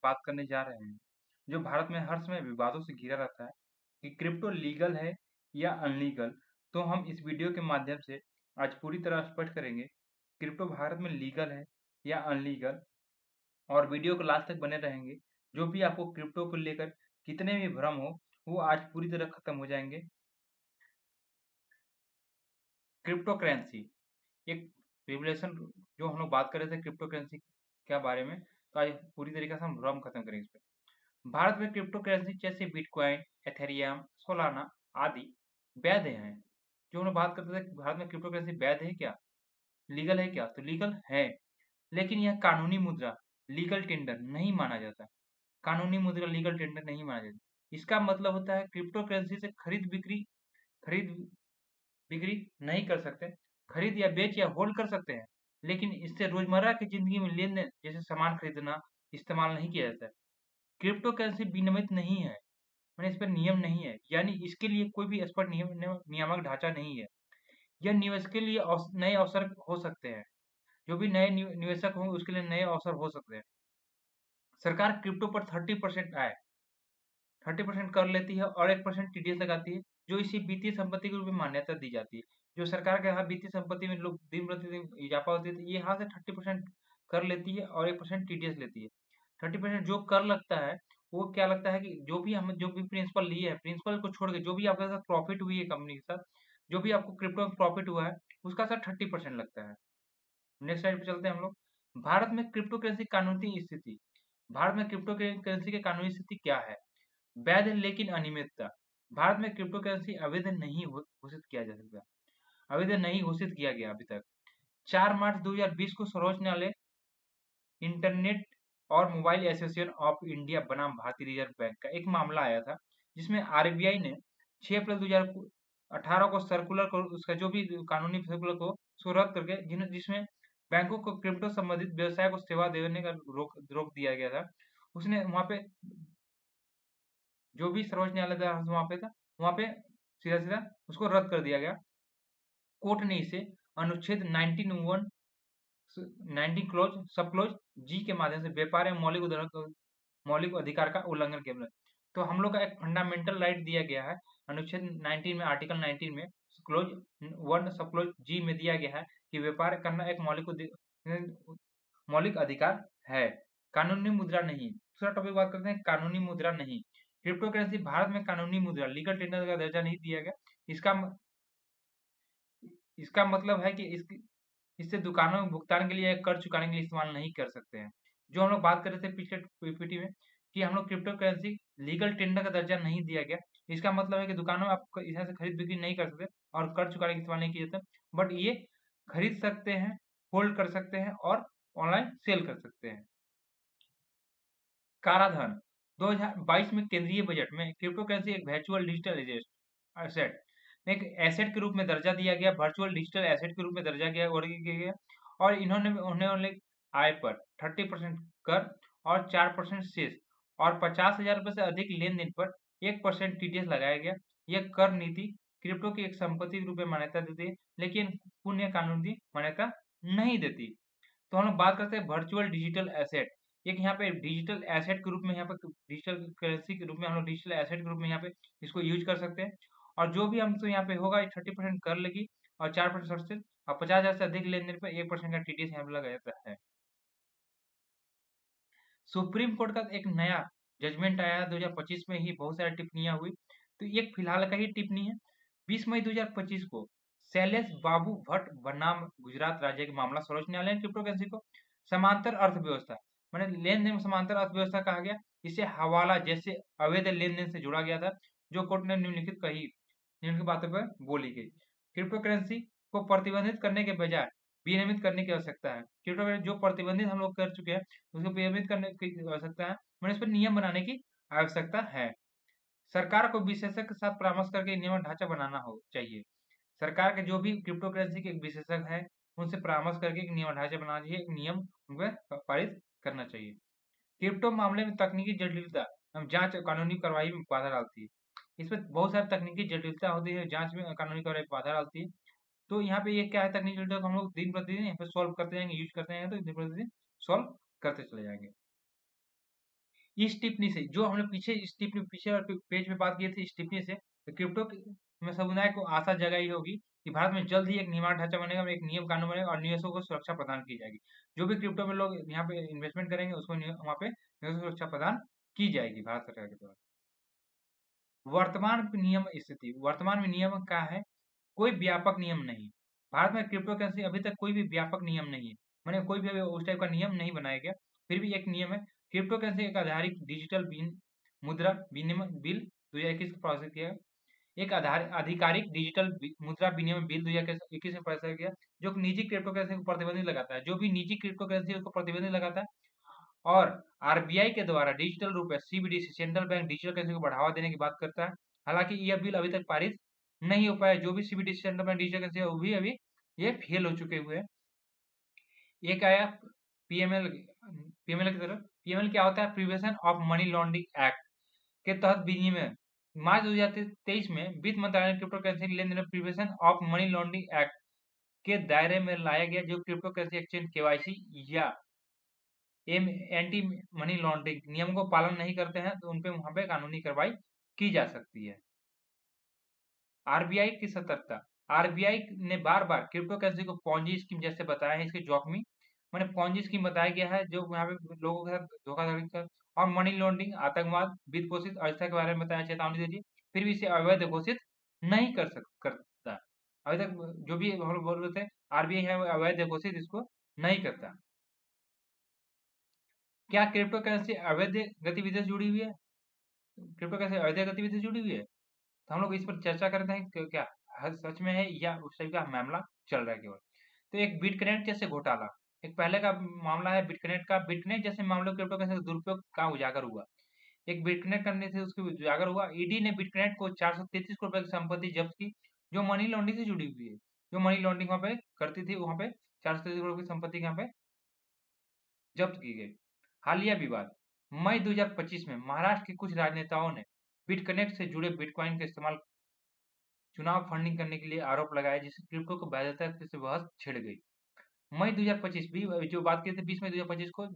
बात करने जा रहे हैं, जो भारत में हर समय विवादों से घिरा रहता है कि क्रिप्टो लीगल है या अनलीगल। तो हम इस वीडियो के माध्यम से आज पूरी तरह स्पष्ट करेंगे, क्रिप्टो भारत में लीगल है या अनलीगल, और वीडियो को लास्ट तक बने रहेंगे। जो भी आपको क्रिप्टो को लेकर कितने भी भ्रम हो, वो आज पूरी तरह खत्म हो जाएंगे। क्रिप्टो करेंसी एक रिवलेशन, जो हम लोग बात कर रहे थे क्रिप्टो करेंसी के बारे में, तो आज पूरी तरीके से हम भ्रम खत्म करेंगे इस पे। भारत में क्रिप्टो करेंसी जैसे बिटकॉइन, एथेरियम, सोलाना आदि वैध हैं। जो हम लोग बात करते थे भारत में क्रिप्टो करेंसी वैध है क्या, लीगल है क्या, तो लीगल है, लेकिन यह कानूनी मुद्रा लीगल टेंडर नहीं माना जाता। कानूनी मुद्रा लीगल टेंडर नहीं माना जाता। इसका मतलब होता है क्रिप्टो करेंसी से खरीद बिक्री नहीं कर सकते, खरीद या बेच या होल्ड कर सकते हैं, लेकिन इससे रोजमर्रा की जिंदगी में लेन देन जैसे सामान खरीदना इस्तेमाल नहीं किया जाता है। क्रिप्टो करेंसी विनियमित नहीं है, मैंने इस पर नियम नहीं है, यानी इसके लिए कोई भी स्पष्ट नियामक ढांचा नहीं है। यह निवेश के लिए नए अवसर हो सकते हैं, जो भी नए निवेशक होंगे उसके लिए नए अवसर हो सकते हैं। सरकार क्रिप्टो पर 30% कर लेती है और 1% टीडीएस लगाती है, जो इसी वित्तीय संपत्ति के रूप में मान्यता दी जाती है। जो सरकार के यहाँ वित्तीय संपत्ति में लोग दिन प्रतिदिन इजाफा होती है, तो ये यहाँ से 30% कर लेती है और 1% टीडीएस लेती है। 30% जो कर लगता है, वो क्या लगता है कि जो भी प्रिंसिपल लिए है, प्रिंसिपल को छोड़ के जो भी आपके साथ प्रॉफिट हुई है कंपनी के साथ, जो भी आपको क्रिप्टो में प्रॉफिट हुआ है, उसका सर 30% लगता है। नेक्स्ट स्लाइड पे चलते हैं हम लोग। भारत में क्रिप्टो करेंसी कानूनी स्थिति। भारत में क्रिप्टो करेंसी की कानूनी स्थिति क्या है? वैध लेकिन अनियमितता। भारत में क्रिप्टो करेंसी अवैध नहीं घोषित किया जा सकता, अवैध नहीं घोषित किया गया अभी तक। 4 मार्च 2020 को सर्वोच्च न्यायालय इंटरनेट और मोबाइल एसोसिएशन ऑफ इंडिया बनाम भारतीय रिजर्व बैंक का एक मामला आया था, जिसमें आरबीआई ने 6 अप्रैल 2018 को सर्कुलर को उसका जो भी कानूनी सर्कुलर को सो रद्द करके जिसमें बैंकों को क्रिप्टो संबंधित व्यवसाय को सेवा देने का रोक दिया गया था। उसने वहां पे जो भी सर्वोच्च न्यायालय था वहां पे था, वहां पे सीधा सीधा उसको रद्द कर दिया गया। कोर्ट ने इसे अनुच्छेद 19(1) 19 क्लोज सब क्लोज जी के माध्यम से व्यापार एवं मौलिक अधिकार का उल्लंघन किया। तो हम लोग का एक फंडामेंटल राइट दिया गया है अनुच्छेद 19 में, आर्टिकल 19 में क्लोज 1 सब क्लोज जी में दिया गया है कि व्यापार करना एक मौलिक अधिकार है, कानूनी मुद्रा नहीं। दूसरा टॉपिक बात करते हैं कानूनी मुद्रा नहीं। क्रिप्टो करेंसी भारत में कानूनी मुद्रा लीगल टेंडर का दर्जा नहीं दिया गया। इसका इसका मतलब है कि इससे दुकानों में भुगतान के लिए या कर चुकाने के लिए इस्तेमाल नहीं कर सकते हैं। जो हम लोग बात कर रहे थे पिछले पीपीटी में कि हम लोग क्रिप्टो करेंसी लीगल टेंडर का दर्जा नहीं दिया गया। इसका मतलब है कि दुकानों में आप यहाँ से खरीद बिक्री नहीं कर सकते और कर चुकाने का इस्तेमाल नहीं किया जाता, बट ये खरीद सकते हैं, होल्ड कर सकते हैं और ऑनलाइन सेल कर सकते हैं। काराधन 2022 में केंद्रीय बजट में क्रिप्टो करेंसी एक वर्चुअल डिजिटल एसेट एक एसेट के रूप में दर्जा दिया गया, वर्चुअल डिजिटल एसेट के रूप में दर्जा गया वर्गीकृत किया गया, और उन्होंने आय पर 30% कर और 4% सेस और 50,000 रुपए से अधिक लेन देन पर 1% टीडीएस लगाया गया। यह कर नीति क्रिप्टो की एक संपत्ति के रूप में मान्यता देती है, लेकिन पुण्य कानूनी मान्यता नहीं देती। तो हम लोग बात करते हैं वर्चुअल डिजिटल एसेट। एक यहाँ पे डिजिटल एसेट के रूप में, यहाँ पे डिजिटल करेंसी के रूप में हम लोग डिजिटल एसेट के रूप में यहाँ पे इसको यूज कर सकते हैं। और जो भी हम तो यहाँ पे होगा 30% कर लेगी और 4% से और 50,000 से अधिक लेन देन पर 1% का टीडीएस यहाँ पे लगाया जाता है। सुप्रीम कोर्ट का एक नया जजमेंट आया 2025 में ही, बहुत सारी टिप्पणियां हुई, तो एक फिलहाल का ही टिप्पणी है। 20 मई 2025 को शैलेश बाबू भट्ट बनाम गुजरात राज्य के मामला सर्वोच्च न्यायालय ने क्रिप्टो करेंसी को समांतर अर्थव्यवस्था मैंने लेन देन में समांतर अर्थव्यवस्था कहा गया। इसे हवाला जैसे अवैध लेन देन से जोड़ा गया था। जो कोर्ट ने निम्नलिखित बातों पर बोली गई। क्रिप्टो करेंसी को प्रतिबंधित करने के बजाय विनियमित करने की आवश्यकता है। क्रिप्टो करेंसी जो प्रतिबंधित हम लोग कर चुके हैं, उसको विनियमित करने की आवश्यकता है, मैंने इस पर नियम बनाने की आवश्यकता है। सरकार को विशेषज्ञ के साथ परामर्श करके नियमन ढांचा बनाना हो चाहिए। सरकार के जो भी क्रिप्टो करेंसी के विशेषज्ञ हैं, उनसे परामर्श करके एक नियम ढांचा बनाना चाहिए, एक नियम उनपे पारित करना चाहिए। क्रिप्टो मामले में तकनीकी जटिलता हम जांच और कानूनी कार्रवाई में बाधा डालती है। इसमें बहुत सारी तकनीकी जटिलता होती है, जांच में कानूनी कार्रवाई में बाधा डालती है। तो यहाँ पे ये क्या है, तकनीकी जटिलता को हम लोग दिन प्रतिदिन यहाँ पे सॉल्व करते जाएंगे, यूज करते जाएंगे, तो दिन प्रतिदिन सॉल्व करते चले जाएंगे। इस टिप्पणी से, जो हमने पीछे वाले पेज पे बात की थी, इस टिप्पणी से तो क्रिप्टो में समुदाय को आशा जगाई होगी कि भारत में जल्द ही एक निर्माण ढांचा बनेगा और एक नियम कानून बनेगा और निवेशकों को सुरक्षा प्रदान की जाएगी। जो भी क्रिप्टो में लोग यहाँ पे इन्वेस्टमेंट करेंगे उसको वहाँ पे निवेशक सुरक्षा प्रदान की जाएगी भारत सरकार के द्वारा। वर्तमान में नियम क्या है? कोई व्यापक नियम नहीं। भारत में क्रिप्टो करेंसी अभी तक कोई भी व्यापक नियम नहीं है, मैंने कोई भी अभी उस टाइप का नियम नहीं बनाया गया। फिर भी एक नियम है, क्रिप्टो करेंसी एक आधारित डिजिटल मुद्रा विनिमय बिल 2021 को पारित किया। एक आधिकारिक डिजिटल मुद्रा विनिमय बिल 2021 में पारित किया, जो निजी क्रिप्टो करेंसी को प्रतिबंधित लगाता है। जो भी निजी क्रिप्टो करेंसी उसको प्रतिबंधित लगाता है। और आरबीआई के द्वारा डिजिटल रूप में CBDC central bank digital currency को बढ़ावा देने की बात करता है। हालांकि यह बिल अभी तक पारित नहीं हो पाया। जो भी CBDC central bank digital currency है वो भी अभी ये फेल हो चुके हुए हैं। एक आया पीएमएल पीएमएल की तरफ। पीएमएल क्या होता है? Prevention of money laundering act के तहत विनिमय मार्च 2023 में वित्त मंत्रालय ने क्रिप्टो करेंसी लेन देन prevention of money laundering act के दायरे में लाया गया। जो क्रिप्टो करेंसी एक्सचेंज केवाईसी या एंटी मनी लॉन्ड्रिंग नियम को पालन नहीं करते हैं तो उन पे वहां पे कानूनी कार्रवाई की जा सकती है। आरबीआई की सतर्कता। आरबीआई ने बार बार क्रिप्टो करेंसी को पॉन्जी स्कीम जैसे बताया है, इसके जोखिमी मैंने पॉन्जी स्कीम बताया गया है जो यहाँ पे लोगों के साथ धोखाधड़ी कर और मनी लॉन्ड्रिंग, आतंकवाद, वित्त पोषित अवस्था के बारे में बताया, चेतावनी दी थी। फिर भी इसे अवैध घोषित नहीं करता। अभी तक जो भी हम लोग बोल रहे थे आरबीआई है अवैध घोषित इसको नहीं करता। क्या क्रिप्टो करेंसी अवैध गतिविधि से जुड़ी हुई है? क्रिप्टो करेंसी अवैध गतिविधि से जुड़ी हुई है, तो हम लोग इस पर चर्चा करते हैं कि क्या सच में है या उस टाइप का मामला चल रहा है केवल। तो एक बिटकनेक्ट जैसे घोटाला, एक पहले का मामला है बिटकनेक्ट का। बिटकनेक्ट जैसे मामले क्रिप्टो करेंसी दुरुपयोग का उजागर हुआ। एक बिटकनेक्ट करने से उसको उजागर हुआ। ईडी ने बिटकनेक्ट को 433 करोड़ रुपए की संपत्ति जब्त की जो मनी लॉन्ड्रिंग से जुड़ी हुई है। जो मनी लॉन्ड्रिंग वहां पे करती थी वहां पे 433 करोड़ की संपत्ति यहाँ पे जब्त की गई। हालिया विवाद। मई 2025 में महाराष्ट्र के कुछ राजनेताओं ने बिटकनेक्ट से जुड़े बिटकॉइन का इस्तेमाल चुनाव फंडिंग करने के लिए आरोप लगाया, जिससे क्रिप्टो को वैधता से बहस छिड़ गई। मई 2025 भी जो बात की थी 20 मई 2025 को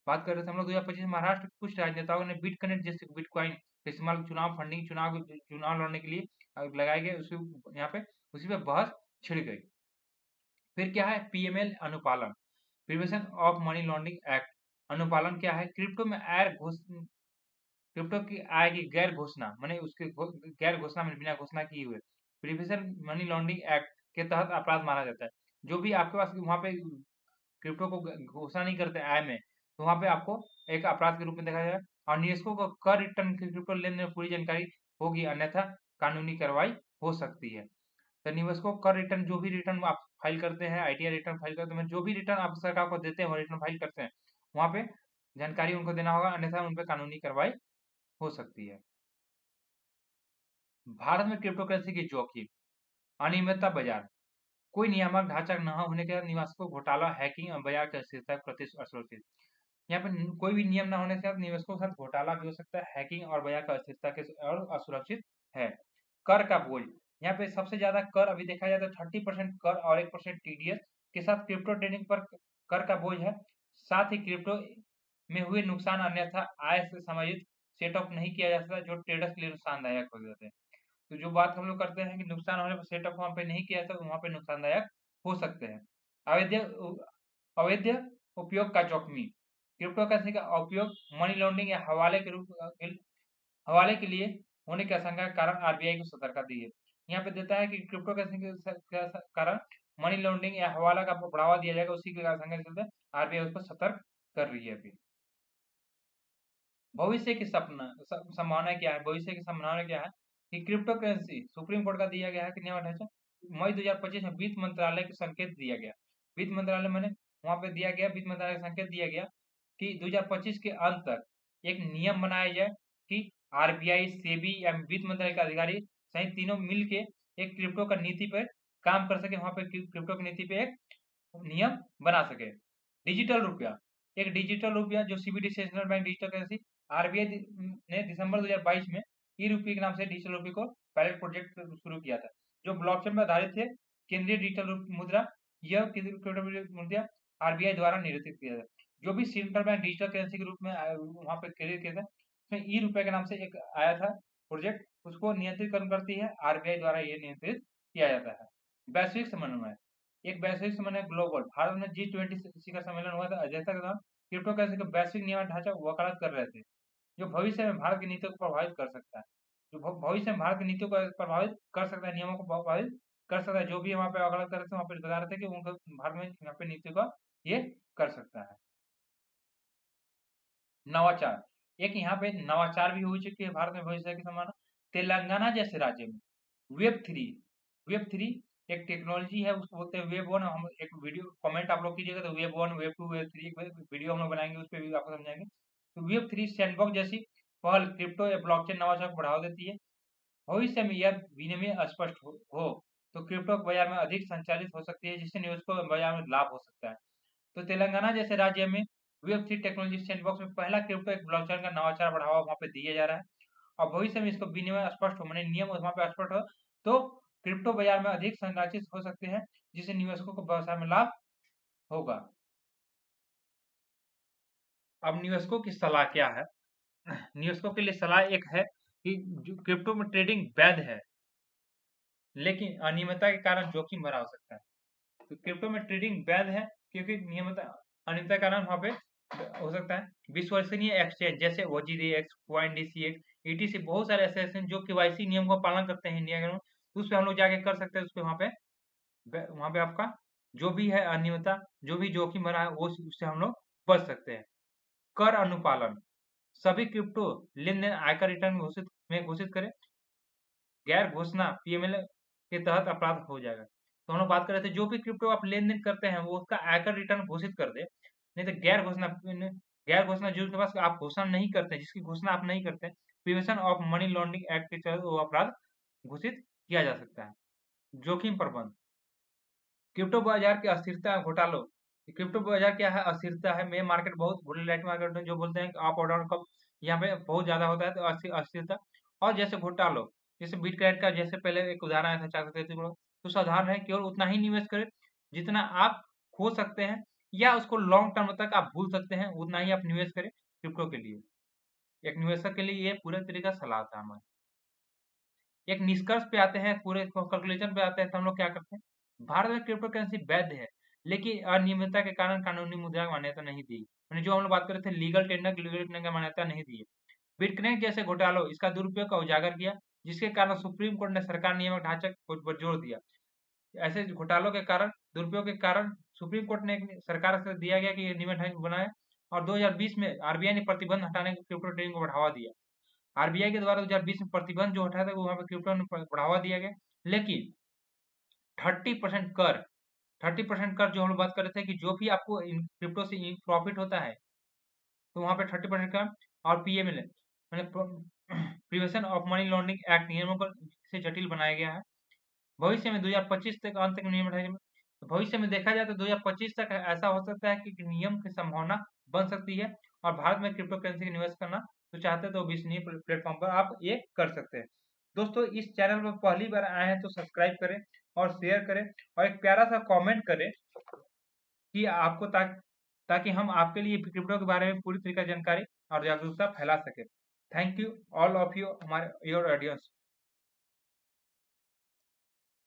बात कर रहे थे हम लोग। 2025 महाराष्ट्र के कुछ राजनेताओं ने बिटकनेक्ट जैसे बिटकॉइन का इस्तेमाल चुनाव फंडिंग चुनाव लड़ने के लिए लगाए गए, उसी यहाँ पे उसी पे बहस छिड़ गई। फिर क्या है? पीएमएल अनुपालन, prevention of money laundering act अनुपालन क्या है? क्रिप्टो की आय की गैर घोषणा माने उसके गैर घोषणा में बिना घोषणा किए हुए प्रिवेंशन मनी लॉन्ड्रिंग एक्ट के तहत अपराध माना जाता है। जो भी आपके पास वहां पे क्रिप्टो को घोषणा नहीं करते आय में, तो वहां पे आपको एक अपराध के रूप में देखा जाएगा। और निवेशकों को कर रिटर्न क्रिप्टो लेन देन पूरी जानकारी होगी, अन्यथा कानूनी कार्रवाई हो सकती है। तो निवेशकों को कर रिटर्न, जो भी रिटर्न आप फाइल करते हैं, आईटीआर रिटर्न फाइल करते हैं, जो भी रिटर्न आप सरकार को देते हैं वो रिटर्न फाइल करते हैं, वहां पे जानकारी उनको देना होगा, अन्यथा उन पर कानूनी कार्रवाई हो सकती है। भारत में क्रिप्टो करेंसी की जोखिम। अनियमितता बाजार। कोई नियामक ढांचा न होने के कारण निवेशकों घोटाला, हैकिंग और बाजार की अस्थिरता प्रति असुरक्षित। यहाँ पे कोई भी नियम ना होने से निवेशकों के साथ घोटाला भी हो सकता है, हैकिंग और बाजार की अस्थिरता के और असुरक्षित है। कर का बोझ। यहाँ पे सबसे ज्यादा कर अभी देखा जाए तो 30% कर और 1% टीडीएस के साथ क्रिप्टो ट्रेडिंग पर कर का बोझ है। साथ ही क्रिप्टो में हुए नुकसान अन्यथा आय से समायोजित सेट ऑफ नहीं किया जा सकता, जो ट्रेडर्स के लिए नुकसानदायक हो जाते हैं। तो जो बात हम लोग करते हैं कि नुकसान होने पर सेटअप वहां पे नहीं किया जाता, वहां पे नुकसानदायक हो सकते हैं। अवैध अवैध उपयोग का जोखिम। क्रिप्टो करेंसी का उपयोग मनी लॉन्ड्रिंग या हवाले के लिए होने की आशंका के कारण आरबीआई को सतर्कता दी है। यहाँ पे देता है कि क्रिप्टो करेंसी के कारण मनी लॉन्ड्रिंग या हवाला का बढ़ावा दिया जाएगा, उसी के आशंका के चलते आरबीआई उसको सतर्क कर रही है। अभी भविष्य की संभावना क्या है? भविष्य की संभावना क्या है कि क्रिप्टो करेंसी सुप्रीम कोर्ट का दिया गया है कि नियम ढांचा मई 2025 में वित्त मंत्रालय को संकेत दिया गया। वित्त मंत्रालय मैंने वहां पे दिया गया, वित्त मंत्रालय का संकेत दिया गया कि 2025 के अंत तक एक नियम बनाया जाए कि आरबीआई, सेबी या वित्त मंत्रालय के अधिकारी सहित तीनों मिलके एक क्रिप्टो का नीति पर काम कर सके, वहां पे क्रिप्टो की नीति पे एक नियम बना सके। डिजिटल रुपया। एक डिजिटल रुपया जो CBD central bank digital currency, RBI ने दिसंबर 2022 में ई रुपये के नाम से डिजिटल रुपये को पायलट प्रोजेक्ट शुरू किया था, जो ब्लॉकचेन पर आधारित थे। केंद्रीय डिजिटल मुद्रा, यह मुद्रा आरबीआई द्वारा निर्देशित किया था। जो भी सेंट्रल बैंक डिजिटल करेंसी के रूप में वहाँ पे क्रिएट किया था, उसमें ई रुपए के नाम से एक आया था प्रोजेक्ट, उसको नियंत्रित कौन करती है? आरबीआई द्वारा ये नियंत्रित किया जाता है। वैश्विक समन्वय, एक वैश्विक समन्वय ग्लोबल, भारत में G20 शिखर सम्मेलन हुआ था, अध्यक्षता के दौरान क्रिप्टो करेंसी का वैश्विक नियमन ढांचा वकालत कर रहे थे, जो भविष्य में भारत की नीतियों को प्रभावित कर सकता है। जो भविष्य में भारत की नीतियों को प्रभावित कर सकता है, नियमों को प्रभावित कर सकता है। जो भी वहाँ पे वकालत कर रहे थे, वहाँ पे बता रहे थे कि उनको भारत में यहाँ पे नीतियों का ये कर सकता है। नवाचार, एक यहाँ पे नवाचार भी हो चुकी है भारत में भविष्य की संभावना। तेलंगाना जैसे राज्य में वेब थ्री एक टेक्नोलॉजी है, उसको बोलते हैं वेब वन। हम एक वीडियो कमेंट आप लोग कीजिएगा तो web one, web two, web three video हम लोग बनाएंगे, उस पर भी आपको समझाएंगे। तो वेब थ्री सैंडबॉक्स जैसी पहल क्रिप्टो या ब्लॉकचेन नवाचार को बढ़ावा देती है। भविष्य में यह विनिमय स्पष्ट हो तो क्रिप्टो बाजार में अधिक संचालित हो सकती है, जिससे निवेशकों को बाजार में लाभ हो सकता है। तो तेलंगाना जैसे राज्य में वेब थ्री टेक्नोलॉजी सैंडबॉक्स में पहला क्रिप्टो एक ब्लॉकचेन का नवाचार बढ़ावा वहाँ पे दिया जा रहा है, और भविष्य में इसको विनिमय स्पष्ट हो, मैंने नियम वहाँ पे स्पष्ट हो तो क्रिप्टो बाजार में अधिक संरचित हो सकते हैं, जिससे निवेशकों को व्यवसाय में लाभ होगा। अब निवेशकों की सलाह क्या है? निवेशकों के लिए सलाह एक है कि जो क्रिप्टो में ट्रेडिंग वैध है, लेकिन अनियमितता के कारण जोखिम भरा हो सकता है। तो क्रिप्टो में ट्रेडिंग वैध है, क्योंकि नियमित अनियमितता के कारण वहाँ पे हो सकता है। विश्वसनीय एक्सचेंज जैसे OGDX, CoinDCX, ETC, बहुत सारे ऐसे एक्सचेंज जो KYC नियम का पालन करते हैं इंडिया के, उस पे हम लोग जाके कर सकते हैं। उस पे वहाँ पे आपका जो भी है अनियमितता, जो भी जोखिम भरा है, वो उससे हम लोग बच सकते हैं। कर अनुपालन, सभी क्रिप्टो लेन देन आयकर रिटर्न घोषित करें। गैर घोषणा PML के तहत अपराध हो जाएगा। तो हम लोग बात कर रहे थे, जो भी क्रिप्टो आप लेन देन करते हैं वो उसका आयकर रिटर्न घोषित कर दे। नहीं तो गैर घोषणा जिसके पास आप घोषणा नहीं करते, जिसकी घोषणा आप नहीं करते, prevention of money laundering act के तहत वो अपराध घोषित किया जा सकता है। जोखिम प्रबंधन, क्रिप्टो बाजार की अस्थिरता घोटालों, क्रिप्टो बाजार क्या है? अस्थिरता है। मेन मार्केट बहुत वोलेटाइल मार्केट है, जो बोलते हैं अप और डाउन कब यहाँ पे बहुत ज्यादा होता है, तो अस्थिरता। और जैसे घोटालों, जैसे बिटकॉइन का जैसे पहले एक उदाहरण आया था 433 करोड़, तो साधारण है, केवल उतना ही निवेश करें जितना आप खो सकते हैं, या उसको लॉन्ग टर्म तक आप भूल सकते हैं, उतना ही आप निवेश करें क्रिप्टो के लिए। एक निवेशक के लिए ये पूरे तरीका सलाह था हमारा। एक निष्कर्ष पे आते हैं, पूरे कैलकुलेशन पे आते हैं, तो हम लोग क्या करते हैं? भारत में क्रिप्टो करेंसी वैध है, लेकिन अनियमितता के कारण कानूनी मुद्रा मान्यता नहीं दी। मैंने जो हम लोग बात कर रहे थे लीगल टेंडर का मान्यता नहीं दी है। बिटकॉइन जैसे घोटालों इसका दुरुपयोग का उजागर किया, जिसके कारण सुप्रीम कोर्ट ने सरकार नियामक ढांचे पर जोर दिया। ऐसे घोटालों के कारण, दुरुपयोग के कारण सुप्रीम कोर्ट ने सरकार से दिया गया कि ये नियमक ढांचा बनाए, और 2020 में आरबीआई ने प्रतिबंध हटाने के क्रिप्टो ट्रेडिंग को बढ़ावा दिया। आरबीआई के द्वारा 2020 में प्रतिबंध जो हटाया था, वो वहाँ पे क्रिप्टो में बढ़ावा दिया गया। लेकिन 30% कर 30% कर जो हम लोग बात कर रहे थे कि जो भी आपको क्रिप्टो से प्रॉफिट होता है, तो वहाँ पे 30% का, और PML मैंने prevention of money laundering act नियमों को से जटिल बनाया गया है। भविष्य में 2025 तक अंत तक नियम हटाए। तो भविष्य में देखा जाए तो 2025 तक ऐसा हो सकता है कि नियम की संभावना बन सकती है, और भारत में क्रिप्टो करेंसी निवेश करना तो चाहते हैं तो विश्वसनीय प्लेटफॉर्म पर आप ये कर सकते हैं। दोस्तों, इस चैनल पर पहली बार आए हैं तो सब्सक्राइब करें और शेयर करें, और एक प्यारा सा कमेंट करें कि आपको ताकि हम आपके लिए क्रिप्टो के बारे में पूरी तरीके जानकारी और जागरूकता फैला सके। Thank you all of you, हमारे योर ऑडियंस।